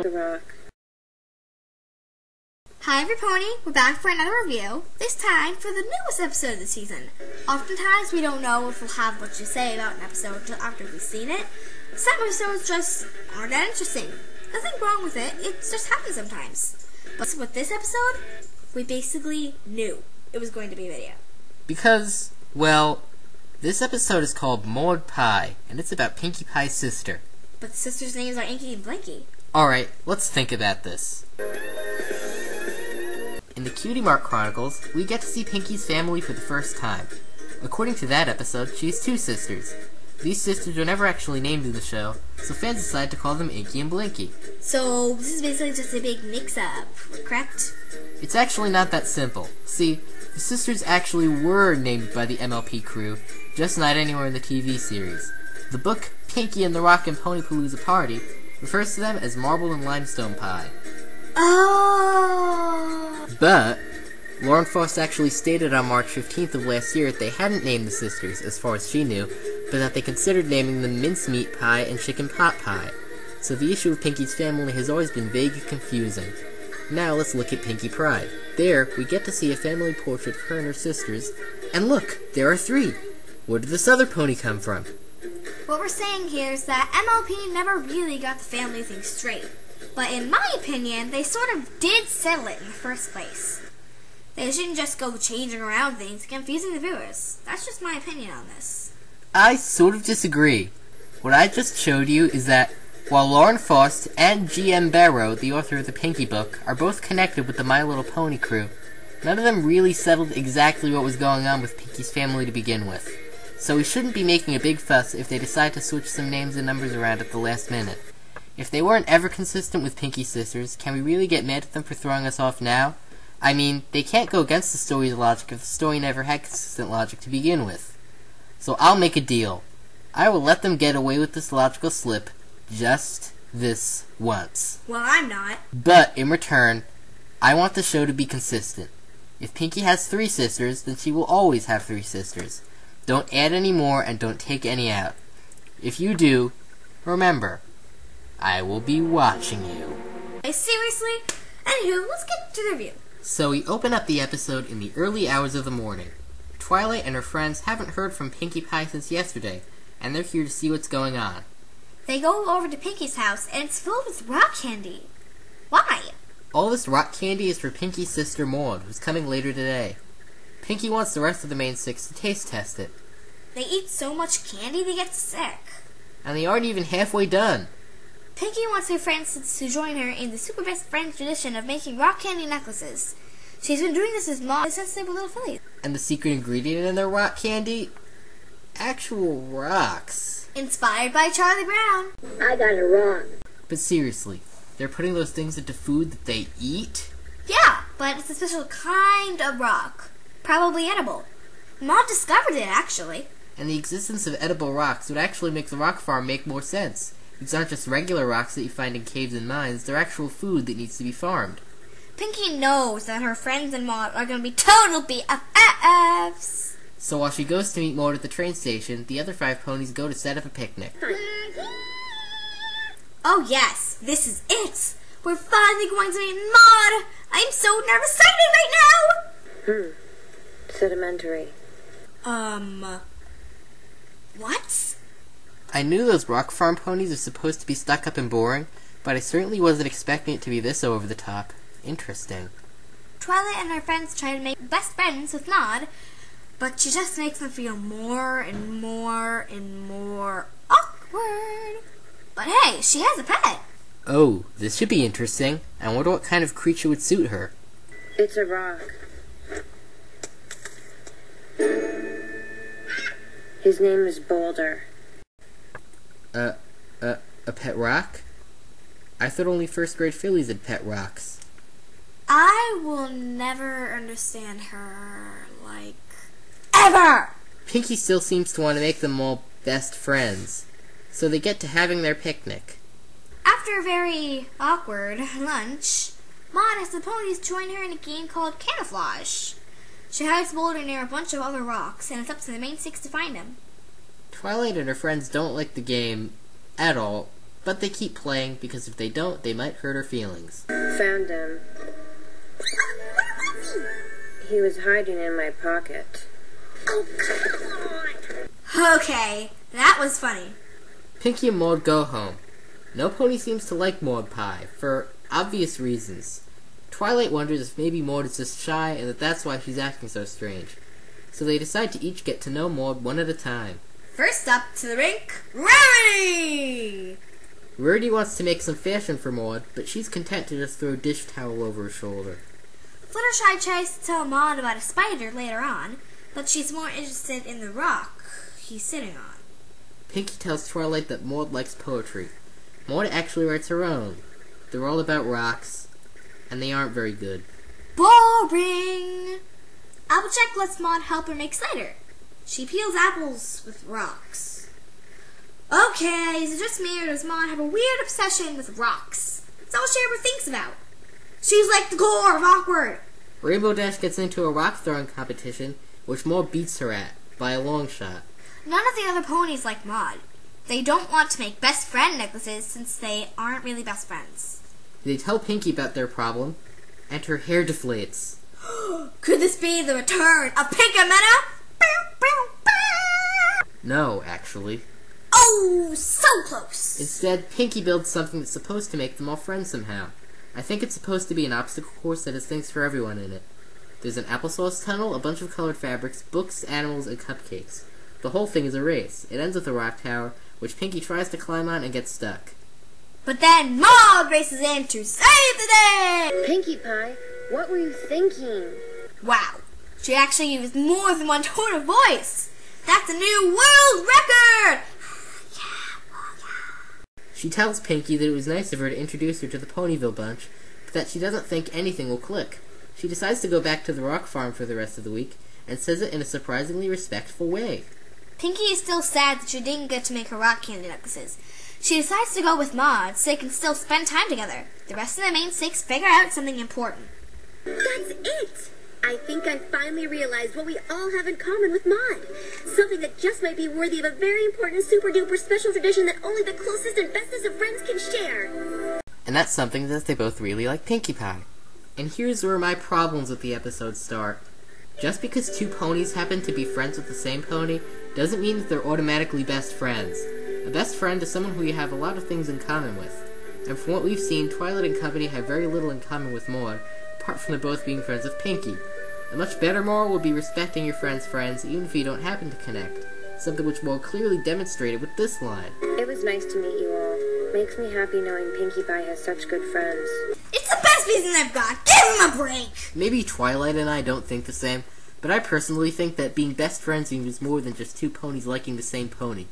The Rock. Hi everybody, we're back for another review, this time for the newest episode of the season. Oftentimes we don't know if we'll have much to say about an episode until after we've seen it. Some episodes just aren't that interesting. Nothing wrong with it, it just happens sometimes. But with this episode, we basically knew it was going to be a video. Because, well, this episode is called Maud Pie, and it's about Pinkie Pie's sister. But the sisters' names are Inky and Blinky. Alright, let's think about this. In the Cutie Mark Chronicles, we get to see Pinkie's family for the first time. According to that episode, she has two sisters. These sisters are never actually named in the show, so fans decide to call them Inky and Blinky. So, this is basically just a big mix-up, correct? It's actually not that simple. See, the sisters actually were named by the MLP crew, just not anywhere in the TV series. The book Pinkie and the Rock and Ponypalooza Party refers to them as Marble and Limestone Pie. Oh! But Lauren Faust actually stated on March 15th of last year that they hadn't named the sisters, as far as she knew, but that they considered naming them Mincemeat Pie and Chicken Pot Pie. So the issue of Pinkie's family has always been vague and confusing. Now let's look at Pinkie Pride. There, we get to see a family portrait of her and her sisters, and look, there are three! Where did this other pony come from? What we're saying here is that MLP never really got the family thing straight. But in my opinion, they sort of did settle it in the first place. They shouldn't just go changing around things and confusing the viewers. That's just my opinion on this. I sort of disagree. What I just showed you is that while Lauren Faust and G.M. Barrow, the author of the Pinkie book, are both connected with the My Little Pony crew, none of them really settled exactly what was going on with Pinkie's family to begin with. So we shouldn't be making a big fuss if they decide to switch some names and numbers around at the last minute. If they weren't ever consistent with Pinkie's sisters, can we really get mad at them for throwing us off now? I mean, they can't go against the story's logic if the story never had consistent logic to begin with. So I'll make a deal. I will let them get away with this logical slip just this once. Well, I'm not. But, in return, I want the show to be consistent. If Pinkie has three sisters, then she will always have three sisters. Don't add any more and don't take any out. If you do, remember, I will be watching you. Hey, seriously? Anywho, let's get to the review. So we open up the episode in the early hours of the morning. Twilight and her friends haven't heard from Pinkie Pie since yesterday, and they're here to see what's going on. They go over to Pinkie's house, and it's filled with rock candy. Why? All this rock candy is for Pinkie's sister Maud, who's coming later today. Pinkie wants the rest of the main six to taste test it. They eat so much candy they get sick. And they aren't even halfway done. Pinkie wants her friends to join her in the super best friends tradition of making rock candy necklaces. She's been doing this with Maud since they were little fillies. And the secret ingredient in their rock candy? Actual rocks. Inspired by Charlie Brown. I got it wrong. But seriously, they're putting those things into food that they eat? Yeah, but it's a special kind of rock. Probably edible. Maud discovered it, actually. And the existence of edible rocks would actually make the rock farm make more sense. These aren't just regular rocks that you find in caves and mines, they're actual food that needs to be farmed. Pinkie knows that her friends and Maud are going to be total BFFs. So while she goes to meet Maud at the train station, the other five ponies go to set up a picnic. Oh yes, this is it! We're finally going to meet Maud! I'm so nervous excited right now! Sedimentary. What? I knew those rock farm ponies are supposed to be stuck up and boring, but I certainly wasn't expecting it to be this over the top. Interesting. Twilight and her friends try to make best friends with Maud, but she just makes them feel more and more and more awkward. But hey, she has a pet. Oh, this should be interesting. I wonder what kind of creature would suit her. It's a rock. His name is Boulder. A pet rock? I thought only first grade fillies had pet rocks. I will never understand her, like, ever! Pinkie still seems to want to make them all best friends, so they get to having their picnic. After a very awkward lunch, Maud has the ponies join her in a game called Camouflage. She hides Boulder near a bunch of other rocks, and it's up to the main six to find him. Twilight and her friends don't like the game at all, but they keep playing because if they don't, they might hurt her feelings. Found him. He was hiding in my pocket. Oh, come on! Okay, that was funny. Pinkie and Maud go home. No pony seems to like Maud Pie, for obvious reasons. Twilight wonders if maybe Maud is just shy and that's why she's acting so strange. So they decide to each get to know Maud one at a time. First up to the rink, Rarity! Rarity wants to make some fashion for Maud, but she's content to just throw a dish towel over her shoulder. Fluttershy tries to tell Maud about a spider later on, but she's more interested in the rock he's sitting on. Pinkie tells Twilight that Maud likes poetry. Maud actually writes her own. They're all about rocks, and they aren't very good. Boring! Applejack lets Maud help her make cider. She peels apples with rocks. Okay, is it just me or does Maud have a weird obsession with rocks? It's all she ever thinks about. She's like the core of awkward. Rainbow Dash gets into a rock throwing competition, which Maud beats her at, by a long shot. None of the other ponies like Maud. They don't want to make best friend necklaces since they aren't really best friends. They tell Pinkie about their problem, and her hair deflates. Could this be the return of Pinkamena? No, actually. Oh, so close! Instead, Pinkie builds something that's supposed to make them all friends somehow. I think it's supposed to be an obstacle course that has things for everyone in it. There's an applesauce tunnel, a bunch of colored fabrics, books, animals, and cupcakes. The whole thing is a race. It ends with a rock tower, which Pinkie tries to climb on and gets stuck. But then Maud races in to save the day! Pinkie Pie, what were you thinking? Wow, she actually used more than one tone of voice! That's a new world record! She tells Pinkie that it was nice of her to introduce her to the Ponyville bunch, but that she doesn't think anything will click. She decides to go back to the rock farm for the rest of the week, and says it in a surprisingly respectful way. Pinkie is still sad that she didn't get to make her rock candy necklaces. She decides to go with Maud so they can still spend time together. The rest of the main six figure out something important. That's it! I think I finally realized what we all have in common with Maud. Something that just might be worthy of a very important super-duper special tradition that only the closest and bestest of friends can share. And that's something that they both really like Pinkie Pie. And here's where my problems with the episode start. Just because two ponies happen to be friends with the same pony doesn't mean that they're automatically best friends. A best friend is someone who you have a lot of things in common with. And from what we've seen, Twilight and company have very little in common with Maud, apart from them both being friends with Pinkie. A much better moral would be respecting your friend's friends, even if you don't happen to connect. Something which Maud clearly demonstrated with this line. It was nice to meet you all. Makes me happy knowing Pinkie Pie has such good friends. It's the best reason I've got! Give him a break! Maybe Twilight and I don't think the same, but I personally think that being best friends means more than just two ponies liking the same pony.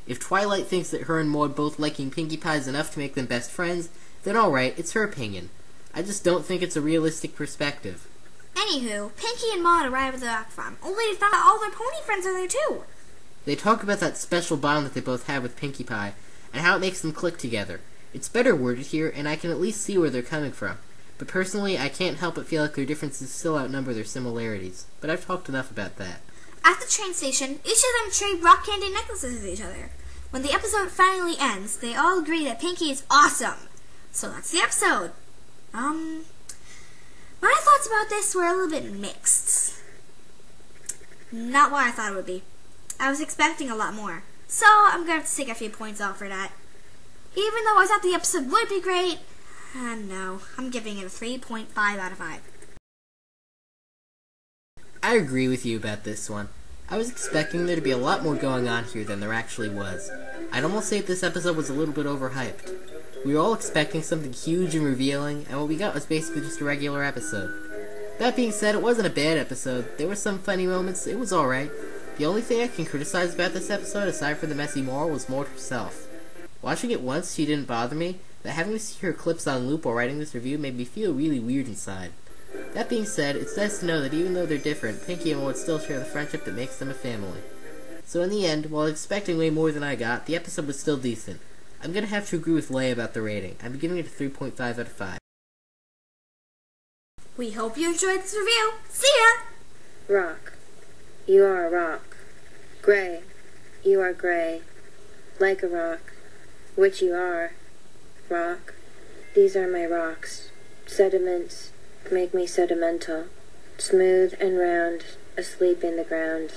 If Twilight thinks that her and Maud both liking Pinkie Pie is enough to make them best friends, then alright, it's her opinion. I just don't think it's a realistic perspective. Anywho, Pinkie and Maud arrive at the rock farm, only to find out all their pony friends are there too. They talk about that special bond that they both have with Pinkie Pie, and how it makes them click together. It's better worded here, and I can at least see where they're coming from. But personally, I can't help but feel like their differences still outnumber their similarities. But I've talked enough about that. At the train station, each of them trade rock candy necklaces with each other. When the episode finally ends, they all agree that Pinkie is awesome. So that's the episode. My thoughts about this were a little bit mixed. Not what I thought it would be. I was expecting a lot more. So I'm going to have to take a few points off for that. Even though I thought the episode would be great, no, I'm giving it a 3.5 out of 5. I agree with you about this one. I was expecting there to be a lot more going on here than there actually was. I'd almost say this episode was a little bit overhyped. We were all expecting something huge and revealing, and what we got was basically just a regular episode. That being said, it wasn't a bad episode. There were some funny moments, it was alright. The only thing I can criticize about this episode, aside from the messy moral, was Maud herself. Watching it once, she didn't bother me, but having to see her clips on loop while writing this review made me feel really weird inside. That being said, it's nice to know that even though they're different, Pinkie and Maud still share the friendship that makes them a family. So in the end, while expecting way more than I got, the episode was still decent. I'm gonna have to agree with Laya about the rating. I'm giving it a 3.5 out of 5. We hope you enjoyed this review. See ya! Rock. You are a rock. Gray. You are gray. Like a rock. Which you are. rock. These are my rocks. Sediments make me sedimental. Smooth and round, asleep in the ground.